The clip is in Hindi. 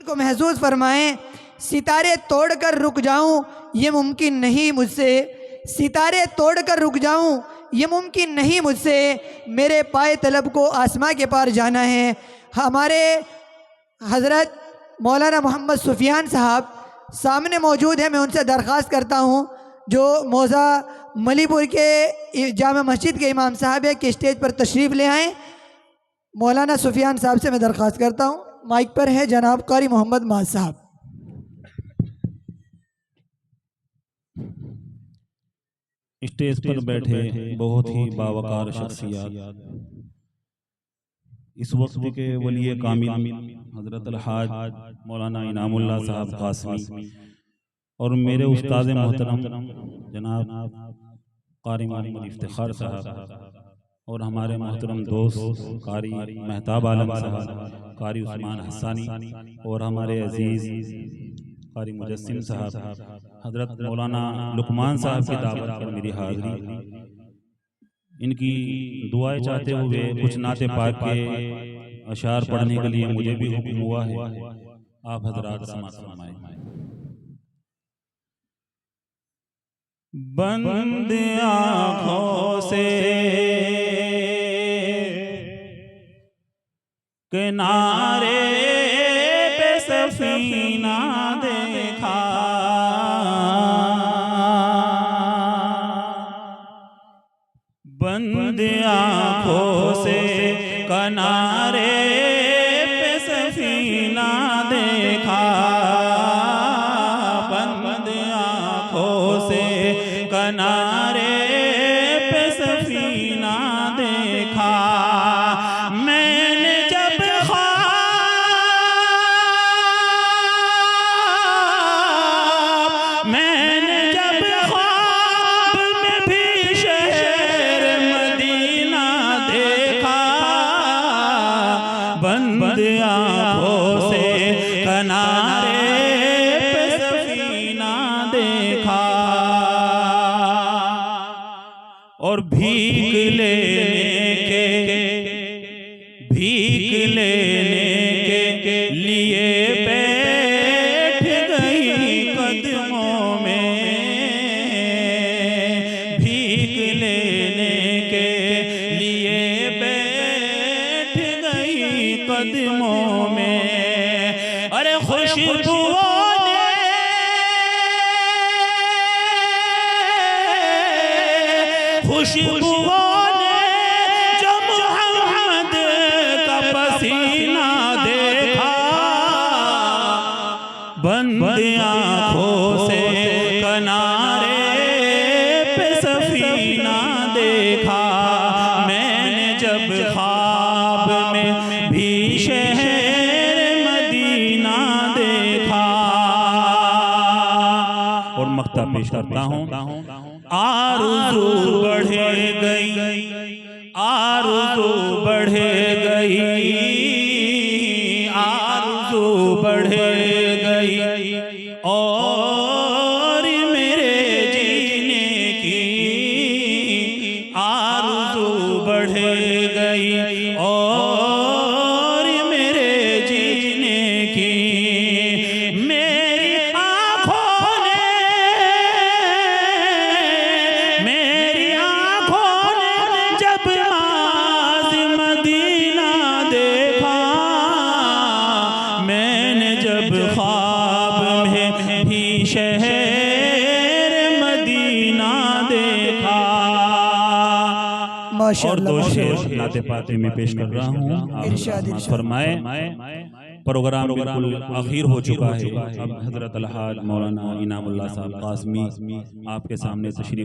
को महसूस फरमाएं। सितारे तोड़कर रुक जाऊं ये मुमकिन नहीं मुझसे, सितारे तोड़कर रुक जाऊं ये मुमकिन नहीं मुझसे, मेरे पाए तलब को आसमां के पार जाना है। हमारे हज़रत मौलाना मोहम्मद सुफियान साहब सामने मौजूद है। मैं उनसे दरख्वास्त करता हूं जो मौज़ा मलीपुर के जामा मस्जिद के इमाम साहब है कि स्टेज पर तशरीफ़ ले आएँ। मौलाना सुफियान साहब से मैं दरख्वास्त करता हूं। माइक पर है जनाब कारी मोहम्मद माज साहब। स्टेज पर बैठे बहुत ही बावकार शख्सियत, इस वक्त के वली कामिल हज़रत अल-हाज मौलाना इनामुल्लाह साहब कासमी और मेरे उस्ताद मोहतरम जनाब कारी मोहम्मद इफ्तिखार साहब और हमारे मोहतरम दोस्त कारी महताब आलम साहब, कारी उस्मान हसानी और हमारे अजीज़ कारी मुजस्सिम साहब, हज़रत मौलाना लुकमान साहब की दावत पर मेरी हाज़िरी, इनकी दुआएं चाहते हुए कुछ नाते पाक के अशार पढ़ने के लिए मुझे भी हुक्म हुआ है। आप हज़रात समाअत फरमाएं। बंद आँखों से किनारे पे सफीना देखा, बंद आँखों से किनारे पे सफीना देखा, बंद आँखों से किनारे पे सफीना देखा। मैंने जब ख्वाब में भी शहर मदीना देखा, बंद आँखों से किनारे पे सफीना देखा और भीख लेने के लिए बैठ गई कदमों में, भीख लेने के लिए बैठ गई कदमों में। अरे खुशबुओं ने जो मोहम्मद का पसीना देखा, बंद आँखों से किनारे पे सफीना देखा। मैंने जब ख्वाब में भी शहर मदीना देखा। और मक्ता पेश करता हूँ। आरज़ू बढ़ गई, आरज़ू बढ़ गई, आरज़ू बढ़ गई और मेरे जीने की, आरज़ू बढ़ गई और मेरे जीने की। ख्वाब में भी शहर मदीना देखा। और दो शेर नाते पाते में पेश कर रहा हूँ, इरशाद फरमाए। प्रोग्राम बिल्कुल आखिर हो चुका है। अब हज़रत अल-हाज मौलाना इनामुल्लाह साहब कासमी आपके सामने तशरीफ